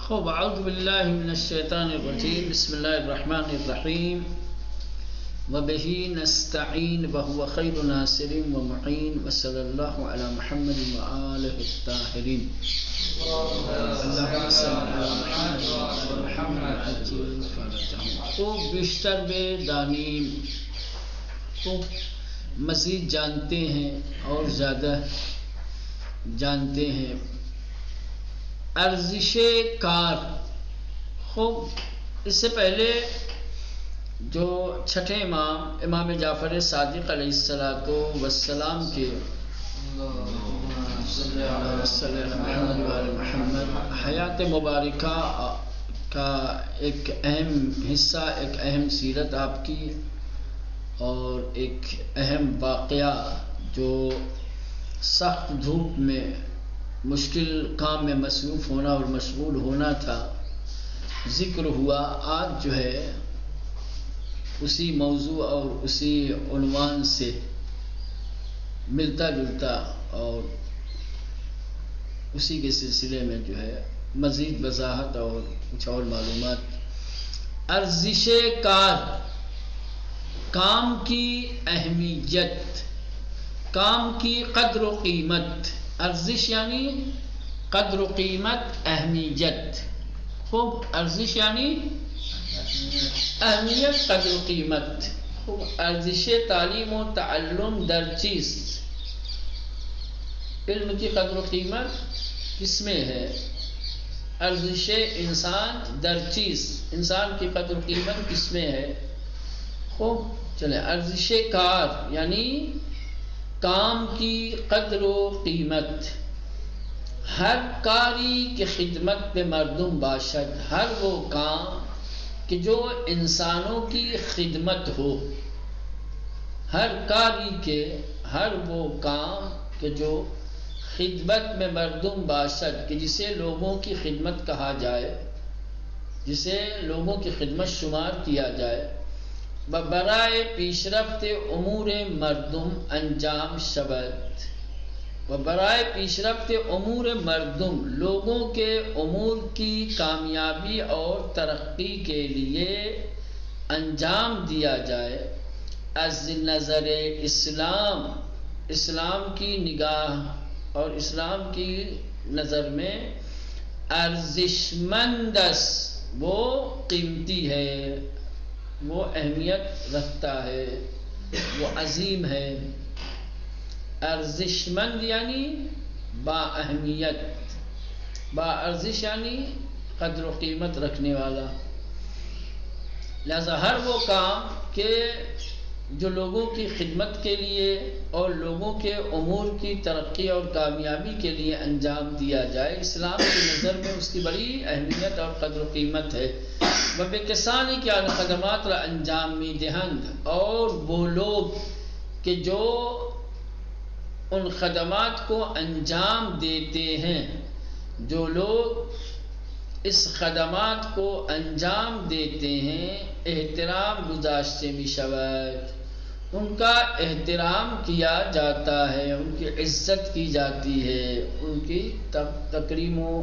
خوب اعوذ باللہ من الشیطان الرجیم بسم اللہ الرحمن الرحیم وبہ نستعین وهو خیر ناصر ومعین وصلی اللہ علی محمد وآلہ الطاہرین اللہم صل علی محمد عجل فرجہم. خوب بیشتر بے دانیم خوب مزید جانتے ہیں اور زیادہ جانتے ہیں. ارزش کار. خوب اس سے پہلے جو چھٹے امام جعفر صادق علیہ السلام کے حیات مبارکہ کا ایک اہم حصہ، ایک اہم سیرت آپ کی، اور ایک اہم واقعہ جو سخت دھوپ میں مشکل کام میں مصروف ہونا اور مشغول ہونا تھا ذکر ہوا. آج جو ہے اسی موضوع اور اسی عنوان سے ملتا جلتا اور اسی کے سلسلے میں جو ہے مزید وضاحت اور کچھ اور معلومات. ارزش کار، کام کی اہمیت، کام کی قدر و قیمت. ارزش یعنی قدر و قیمت، اہمیت. خوب ارزش یعنی اہمیت، قدر و قیمت. خوب ارزش تعلیم و تعلم در چیست؟ علم کی قدر و قیمت کس میں ہے؟ ارزش انسان در چیست، انسان کی قدر و قیمت کس میں ہے؟ خوب چلے. ارزش کار یعنی کام کی قدر و قیمت. ہر کاری کی خدمت میں مردم باشد، ہر وہ کام کہ جو انسانوں کی خدمت ہو. ہر کاری کے، ہر وہ کام کہ جو خدمت میں مردم باشد، کہ جسے لوگوں کی خدمت کہا جائے، جسے لوگوں کی خدمت شمار کیا جائے. برائے پیشرفت امور مردم انجام شود. و برائے پیشرفت امور مردم، لوگوں کے امور کی کامیابی اور ترقی کے لیے انجام دیا جائے. از نظر اسلام، اسلام کی نگاہ اور اسلام کی نظر میں ارزشمند است، وہ قیمتی ہے، وہ اہمیت رکھتا ہے، وہ عظیم ہے. ارزشمند یعنی با اہمیت، با ارزش یعنی قدر و قیمت رکھنے والا. لہذا ہر وہ کام کہ جو لوگوں کی خدمت کے لیے اور لوگوں کے امور کی ترقی اور کامیابی کے لیے انجام دیا جائے، اسلام کی نظر میں اس کی بڑی اہمیت اور قدر و قیمت ہے. بے کسانی کے خدمات را انجام می دہند، اور وہ لوگ کہ جو ان خدمات کو انجام دیتے ہیں، جو لوگ اس خدمات کو انجام دیتے ہیں، احترام گزاشتے می شود، ان کا احترام کیا جاتا ہے، ان کی عزت کی جاتی ہے، ان کی تکریم و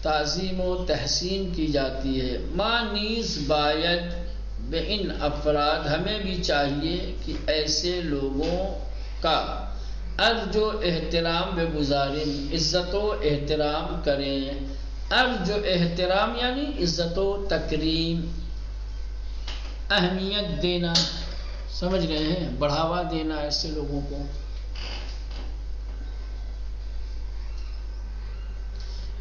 تعظیم و تحسین کی جاتی ہے. ما نیز باید بے ان افراد، ہمیں بھی چاہیے کہ ایسے لوگوں کا ارج و احترام بگزاریں، عزت و احترام کریں. ارج و احترام یعنی عزت و تکریم، اہمیت دینا، سمجھ گئے ہیں، بڑھاوا دینا ایسے لوگوں کو.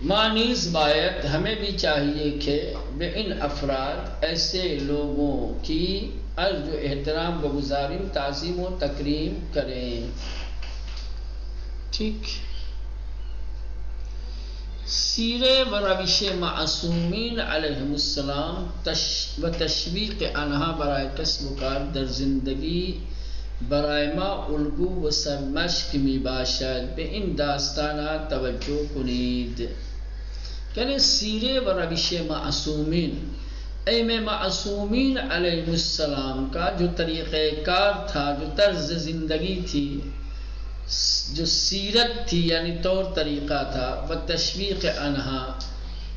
مانیز باید، ہمیں بھی چاہیے کہ بے ان افراد، ایسے لوگوں کی ارج و احترام بگزاریں، تعظیم و تکریم کریں. ٹھیک. سیرے و روش معصومین علیہم السلام و تشویق آنها برای کسب و کار در زندگی برای ما الگو و سرمشق می باشد. به این داستانات توجه کنید. یعنی سیرے و روش معصومین، ایم معصومین علیہ السلام کا جو طریقہ کار تھا، جو طرز زندگی تھی، جو سیرت تھی یعنی طور طریقہ تھا، و تشویق انہا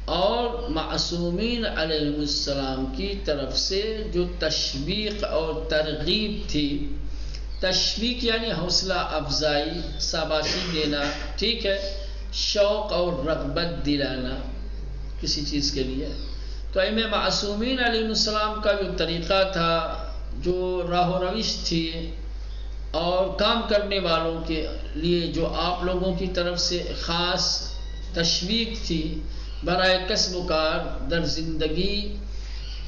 اور معصومین علیہ السلام کی طرف سے جو تشویق اور ترغیب تھی. تشویق یعنی حوصلہ افزائی، شاباشی دینا، ٹھیک ہے، شوق اور رغبت دلانا کسی چیز کے لیے. تو ائمہ معصومین علیہ السلام کا جو طریقہ تھا، جو راہ و روش تھی، اور کام کرنے والوں کے لیے جو آپ لوگوں کی طرف سے خاص تشویق تھی برائے کسب و کار در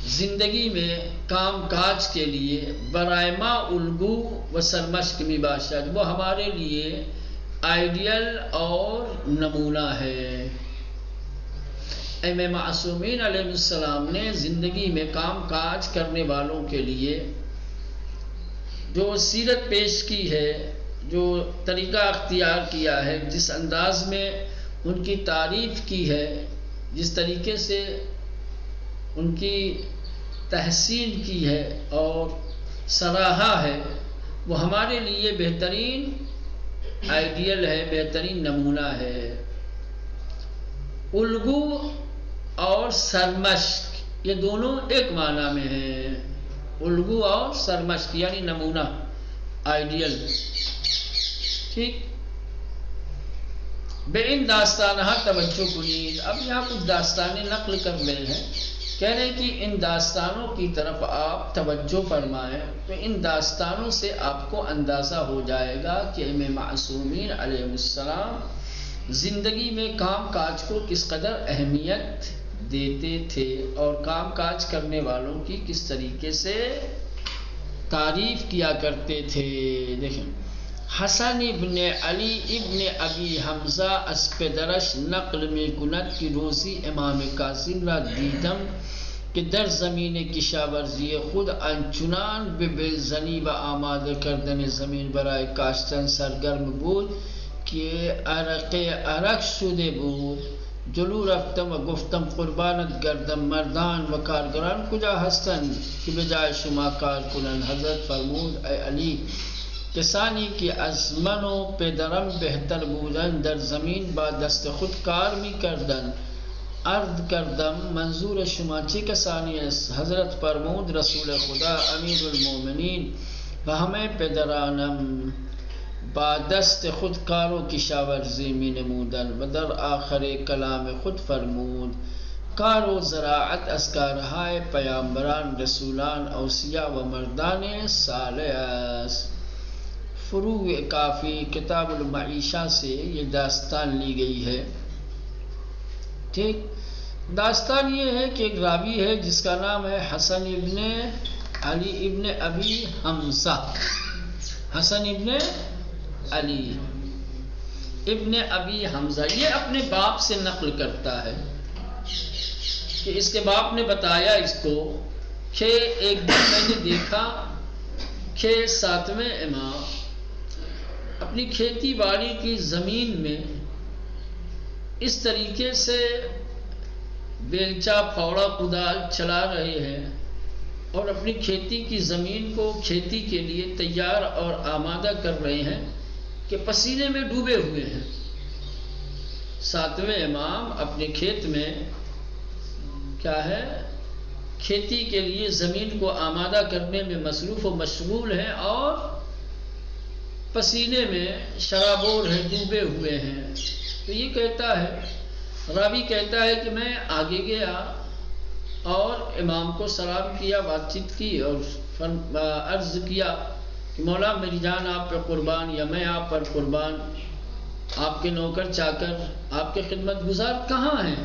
زندگی میں کام کاج کے لیے، برائے ما الگو و سرمشق می باشد، وہ ہمارے لیے آئیڈیل اور نمونہ ہے. ائمہ معصومین علیہ السلام نے زندگی میں کام کاج کرنے والوں کے لیے جو سیرت پیش کی ہے، جو طریقہ اختیار کیا ہے، جس انداز میں ان کی تعریف کی ہے، جس طریقے سے ان کی تحسین کی ہے اور سراہا ہے، وہ ہمارے لیے بہترین آئیڈیل ہے، بہترین نمونہ ہے. الگو اور سرمشق یہ دونوں ایک معنی میں ہیں. الگو اور سرمشق یعنی نمونہ، آئیڈیل. ٹھیک. بے ان داستانہ توجہ کنید. اب یہاں کچھ داستانیں نقل کر رہے ہیں، کہہ رہے ہیں کہ ان داستانوں کی طرف آپ توجہ فرمائیں تو ان داستانوں سے آپ کو اندازہ ہو جائے گا کہ ائمہ معصومین علیہ السلام زندگی میں کام کاج کو کس قدر اہمیت دیتے تھے اور کام کاج کرنے والوں کی کس طریقے سے تعریف کیا کرتے تھے. دیکھیں، حسن ابن علی ابن ابی حمزہ از پدرش نقل می کند کہ روزی امام کاظم را دیدم کہ در زمین کشاورزی خود انچنان به بلزنی و آماده کردن زمین برای کاشتن سرگرم بود که عرق شده بود. جلو رفتم و گفتم قربانت گردم مردان و کارگران کجا هستند که به جای شما کار کنند؟ حضرت فرمود ای علی، کسانی که از من و پدرم بهتر بودند در زمین با دست خود کار می کردند. عرض کردم منظور شما چه کسانی است؟ حضرت فرمود رسول خدا امیر المومنین و همه پدرانم با دست خود کار و کشاورزی می نمودند. و در آخر کلام خود فرمود کار و زراعت از کارهای پیامبران، رسولان، اوصیا و مردان صالح است. فروع کافی کتاب المعیشہ سے یہ داستان لی گئی ہے. ٹھیک. داستان یہ ہے کہ ایک راوی ہے جس کا نام ہے حسن ابن علی ابن ابی حمزہ. حسن ابن علی ابن ابی حمزہ یہ اپنے باپ سے نقل کرتا ہے کہ اس کے باپ نے بتایا اس کو کہ ایک دن میں نے دیکھا کہ 7ویں امام اپنی کھیتی باڑی کی زمین میں اس طریقے سے بیلچا پھاوڑا کدال چلا رہے ہیں اور اپنی کھیتی کی زمین کو کھیتی کے لیے تیار اور آمادہ کر رہے ہیں کہ پسینے میں ڈوبے ہوئے ہیں. 7ویں امام اپنے کھیت میں کیا ہے، کھیتی کے لیے زمین کو آمادہ کرنے میں مصروف و مشغول ہیں اور پسینے میں شرابور ہیں، ڈوبے ہوئے ہیں. تو یہ کہتا ہے، راوی کہتا ہے کہ میں آگے گیا اور امام کو سلام کیا، بات چیت کی اور عرض کیا کہ مولا میری جان آپ پہ قربان، یا میں آپ پر قربان، آپ کے نوکر چاکر، آپ کے خدمت گزار کہاں ہیں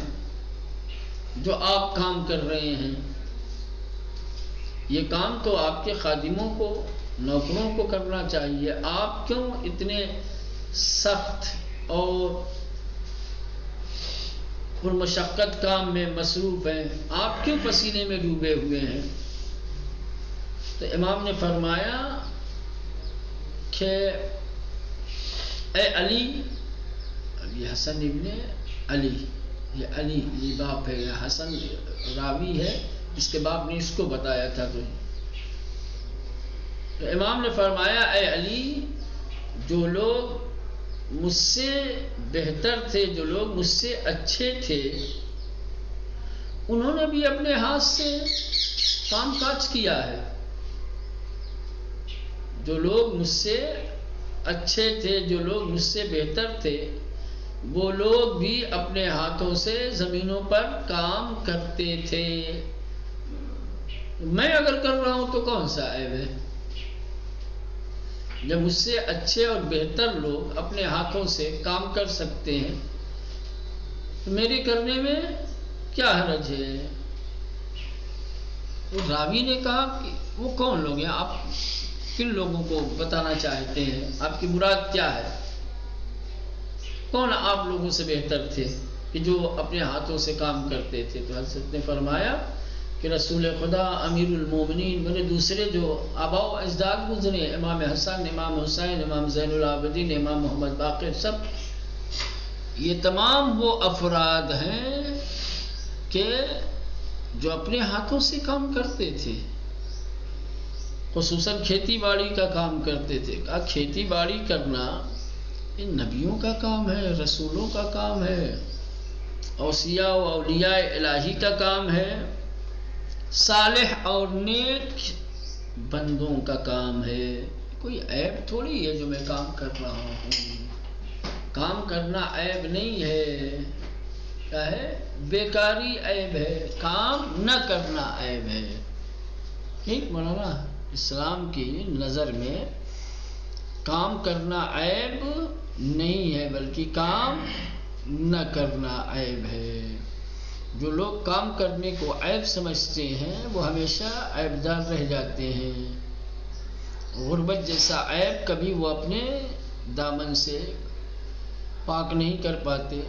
جو آپ کام کر رہے ہیں؟ یہ کام تو آپ کے خادموں کو، نوکروں کو کرنا چاہیے. آپ کیوں اتنے سخت اور پرمشقت کام میں مصروف ہیں؟ آپ کیوں پسینے میں ڈوبے ہوئے ہیں؟ تو امام نے فرمایا کہ اے علی، اب یہ حسن ابن علی، یہ علی یہ باپ ہے، یہ حسن راوی ہے، اس کے باپ نے اس کو بتایا تھا. تو امام نے فرمایا اے علی، جو لوگ مجھ سے بہتر تھے، جو لوگ مجھ سے اچھے تھے، انہوں نے بھی اپنے ہاتھ سے کام کاج کیا ہے. جو لوگ مجھ سے اچھے تھے، جو لوگ مجھ سے بہتر تھے، وہ لوگ بھی اپنے ہاتھوں سے زمینوں پر کام کرتے تھے. میں اگر کر رہا ہوں تو کون سا عیب ہے؟ جب مجھ سے اچھے اور بہتر لوگ اپنے ہاتھوں سے کام کر سکتے ہیں تو میری کرنے میں کیا حرج ہے؟ وہ راوی نے کہا کہ وہ کون لوگ ہیں، آپ کن لوگوں کو بتانا چاہتے ہیں، آپ کی مراد کیا ہے؟ کون آپ لوگوں سے بہتر تھے کہ جو اپنے ہاتھوں سے کام کرتے تھے؟ تو حضرت نے فرمایا کہ رسول خدا، امیر المومنین، میرے دوسرے جو آباء و اجداد گزرے، امام حسن، امام حسین، امام زین العابدین، امام محمد باقر، سب یہ تمام وہ افراد ہیں کہ جو اپنے ہاتھوں سے کام کرتے تھے، خصوصاً کھیتی باڑی کا کام کرتے تھے. کہا کھیتی باڑی کرنا یہ نبیوں کا کام ہے، رسولوں کا کام ہے، اوصیاء و اولیاء الہی کا کام ہے، صالح اور نیک بندوں کا کام ہے. کوئی عیب تھوڑی ہے جو میں کام کر رہا ہوں. کام کرنا عیب نہیں ہے. کیا ہے؟ بیکاری عیب ہے، کام نہ کرنا عیب ہے. ٹھیک مولانا؟ اسلام کی نظر میں کام کرنا عیب نہیں ہے، بلکہ کام نہ کرنا عیب ہے. جو لوگ کام کرنے کو عیب سمجھتے ہیں وہ ہمیشہ عیب دار رہ جاتے ہیں. غربت جیسا عیب کبھی وہ اپنے دامن سے پاک نہیں کر پاتے،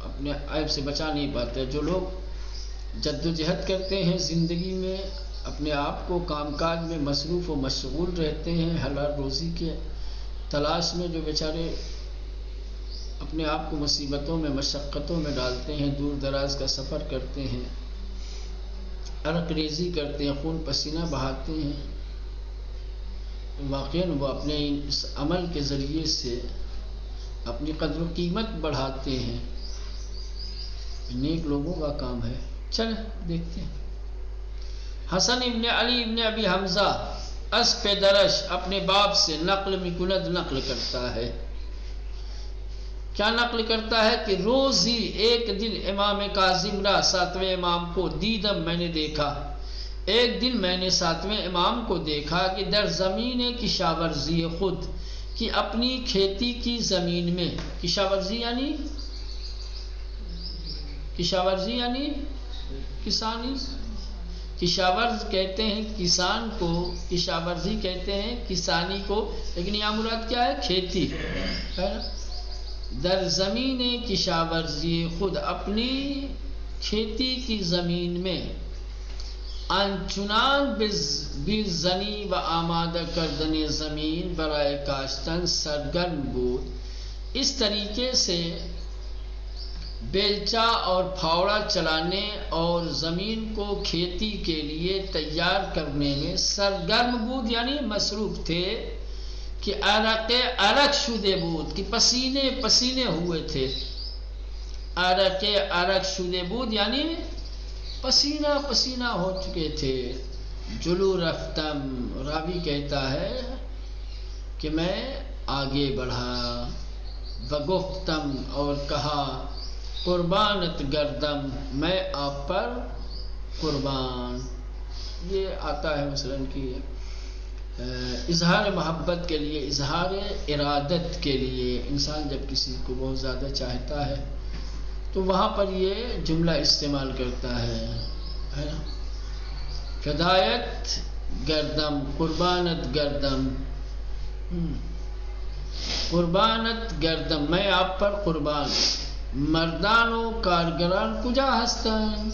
اپنے عیب سے بچا نہیں پاتے. جو لوگ جد و جہد کرتے ہیں زندگی میں، اپنے آپ کو کام کاج میں مصروف و مشغول رہتے ہیں، حلال روزی کے تلاش میں، جو بیچارے اپنے آپ کو مصیبتوں میں، مشقتوں میں ڈالتے ہیں، دور دراز کا سفر کرتے ہیں، عرق ریزی کرتے ہیں، خون پسینہ بہاتے ہیں، واقعاً وہ اپنے اس عمل کے ذریعے سے اپنی قدر و قیمت بڑھاتے ہیں. نیک لوگوں کا کام ہے. چلیں دیکھتے ہیں. حسن ابن علی ابن ابی حمزہ اسپ درش اپنے باپ سے نقل مکند نقل کرتا ہے. کیا نقل کرتا ہے کہ روز ہی ایک دن امام کاظم را، ساتویں امام کو، دیدم میں نے دیکھا. ایک دن میں نے ساتویں امام کو دیکھا کہ در زمین کشاورزی خود، کہ اپنی کھیتی کی زمین میں، کشاورزی یعنی کسانی، کشاورز کہتے ہیں کسان کو، کشاورزی کہتے ہیں کسانی کو، لیکن یہاں مراد کیا ہے؟ کھیتی ہے نا. در زمین کشاورزی خود، اپنی کھیتی کی زمین میں، آنچنان بیزنی و آمادہ کردن زمین برائے کاشتن سرگرم بود. اس طریقے سے بیلچا اور پھاوڑا چلانے اور زمین کو کھیتی کے لیے تیار کرنے میں سرگرم بود یعنی مصروف تھے، کہ عرق شدے بود، کہ پسینے پسینے ہوئے تھے. عرق شدے بود یعنی پسینہ پسینہ ہو چکے تھے. جلو رفتم، راوی کہتا ہے کہ میں آگے بڑھا. وگفتم، اور کہا، قربانت گردم، میں آپ پر قربان. یہ آتا ہے مثلاً کہ اظہار محبت کے لیے، اظہار ارادت کے لیے انسان جب کسی کو بہت زیادہ چاہتا ہے تو وہاں پر یہ جملہ استعمال کرتا ہے نا. فدایت گردم، قربانت گردم، قربانت گردم، میں آپ پر قربان. مردان و کارگران کجا ہستن،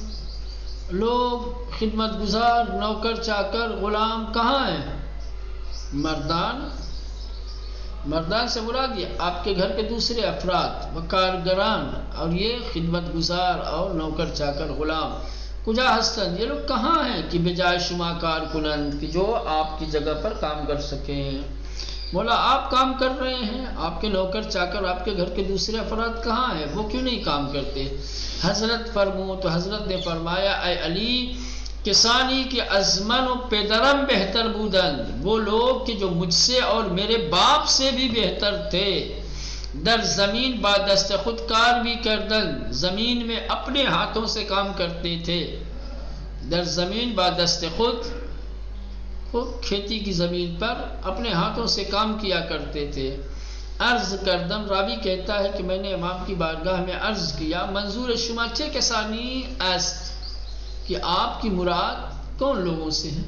لوگ خدمت گزار، نوکر چاکر، غلام کہاں ہیں؟ مردان سے مراد یہ آپ کے گھر کے دوسرے افراد، وہ کارگران، اور یہ خدمت گزار اور نوکر چاکر، غلام. کجا ہستن، یہ لوگ کہاں ہیں؟ کہ بجائے شما کار کنند، کہ جو آپ کی جگہ پر کام کر سکیں. مولا آپ کام کر رہے ہیں، آپ کے نوکر چاکر، آپ کے گھر کے دوسرے افراد کہاں ہیں، وہ کیوں نہیں کام کرتے؟ حضرت تو حضرت نے فرمایا اے علی کسانی کے ازمن و پدرم بہتر بودن، وہ لوگ کہ جو مجھ سے اور میرے باپ سے بھی بہتر تھے، در زمین با دست خود کار بھی کردن، زمین میں اپنے ہاتھوں سے کام کرتے تھے، در زمین با دست خود کھیتی کی زمین پر اپنے ہاتھوں سے کام کیا کرتے تھے۔ عرض کردم، راوی کہتا ہے کہ میں نے امام کی بارگاہ میں عرض کیا منظور شما چه کسانی است، کہ آپ کی مراد کون لوگوں سے ہیں،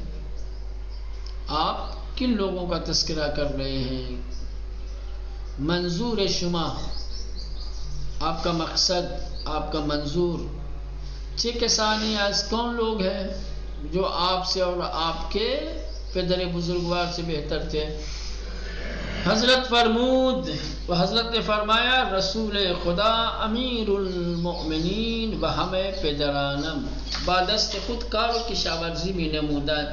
آپ کن لوگوں کا تذکرہ کر رہے ہیں؟ منظور شما، آپ کا مقصد، آپ کا منظور، چه کسانی است، کون لوگ ہیں جو آپ سے اور آپ کے پدر بزرگوار سے بہتر تھے؟ حضرت فرمود، و حضرت نے فرمایا رسول خدا امیر المؤمنین و ہمیں پدرانم، بادست خود کار و کشاورزی بھی نمودن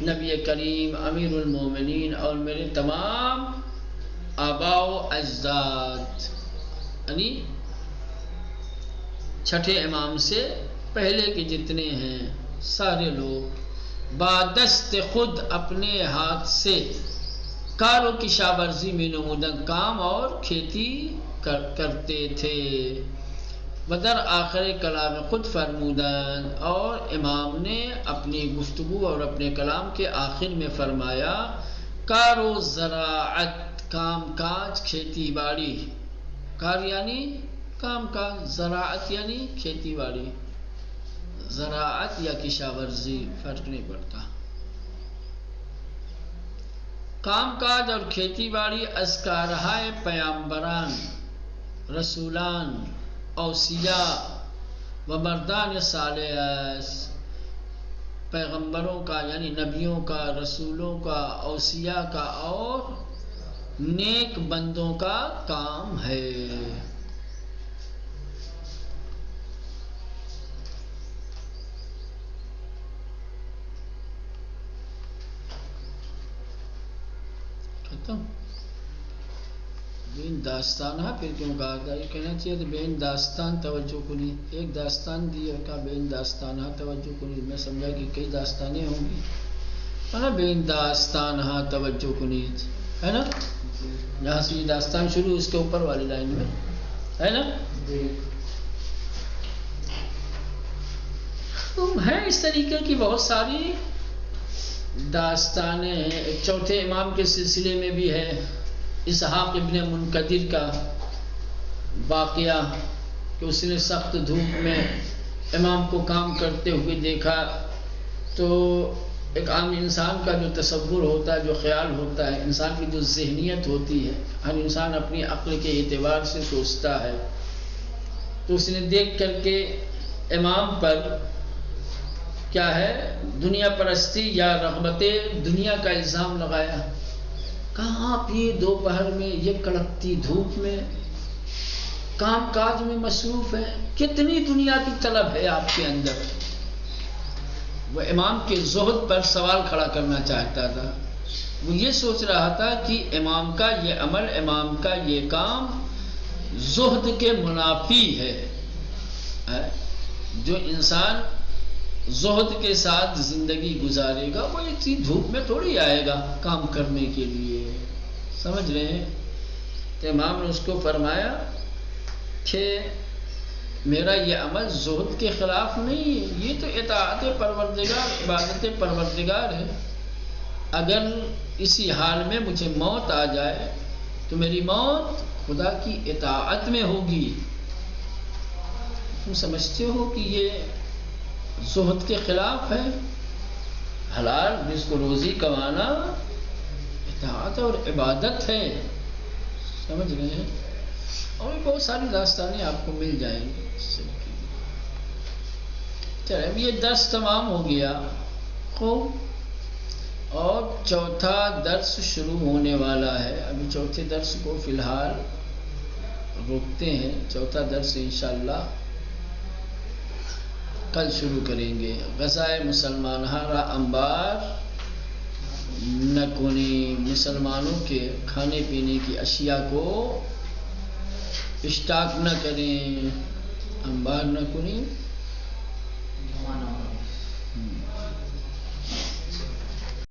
نبی کریم امیر المؤمنین اور میرے تمام آبا و اجداد، یعنی چھٹے امام سے پہلے کے جتنے ہیں سارے لوگ بادست خود اپنے ہاتھ سے کار و کشاورزی میں نمودن کام اور کھیتی کرتے تھے، بدر آخر کلام خود فرمودن، اور امام نے اپنی گفتگو اور اپنے کلام کے آخر میں فرمایا کار و زراعت، کام کاج، کھیتی باڑی، کار یعنی کام کاج، زراعت یعنی کھیتی باڑی، زراعت یا کشاورزی فرق نہیں پڑتا، کام کاج اور کھیتی باڑی از کارہائے پیامبران، رسولان، اوصیاء و مردان صالح است، پیغمبروں کا یعنی نبیوں کا، رسولوں کا، اوصیاء کا اور نیک بندوں کا کام ہے۔ بین داستان ہے، پھر کیوں کہا تھا، یہ کہنا چاہیے تو بین داستان توجہ کنی، ایک داستان دی اور کہا بین داستان ہے توجہ کنی، میں سمجھا کہ کئی داستانیں ہوں گی، ہے نا، بین داستان ہے توجہ کنی، ہے نا، یہاں سے یہ داستان شروع اس کے اوپر والی لائن میں ہے نا، ہیں اس طریقے کی بہت ساری داستانیں ہیں۔ ایک چوتھے امام کے سلسلے میں بھی ہے اسحاق ابن منقدر کا واقعہ کہ اس نے سخت دھوپ میں امام کو کام کرتے ہوئے دیکھا، تو ایک عام انسان کا جو تصور ہوتا ہے، جو خیال ہوتا ہے، انسان کی جو ذہنیت ہوتی ہے، ہر انسان اپنی عقل کے اعتبار سے سوچتا ہے، تو اس نے دیکھ کر کے امام پر کیا ہے دنیا پرستی یا رغبت دنیا کا الزام لگایا، کہاں آپ یہ دوپہر میں یہ کڑکتی دھوپ میں کام کاج میں مصروف ہیں، کتنی دنیا کی طلب ہے آپ کے اندر؟ وہ امام کے زہد پر سوال کھڑا کرنا چاہتا تھا، وہ یہ سوچ رہا تھا کہ امام کا یہ عمل، امام کا یہ کام زہد کے منافی ہے، جو انسان زہد کے ساتھ زندگی گزارے گا وہ اتنی دھوپ میں تھوڑی آئے گا کام کرنے کے لیے، سمجھ رہے ہیں؟ تو امام نے اس کو فرمایا کہ میرا یہ عمل زہد کے خلاف نہیں ہے، یہ تو اطاعت پروردگار، عبادت پروردگار ہے، اگر اسی حال میں مجھے موت آ جائے تو میری موت خدا کی اطاعت میں ہوگی۔ تم سمجھتے ہو کہ یہ زہد کے خلاف ہے، حلال رزق روزی کمانا اطاعت اور عبادت ہے، سمجھ رہے ہیں؟ اور بہت ساری داستانیں آپ کو مل جائیں گی۔ چلے اب یہ درس تمام ہو گیا خوب، اور چوتھا درس شروع ہونے والا ہے، ابھی چوتھے درس کو فی الحال روکتے ہیں، چوتھا درس انشاءاللہ کل شروع کریں گے۔ غزائے مسلمان ہارا انبار نہ کنی، مسلمانوں کے کھانے پینے کی اشیاء کو اسٹاک نہ کریں، انبار نہ کنی،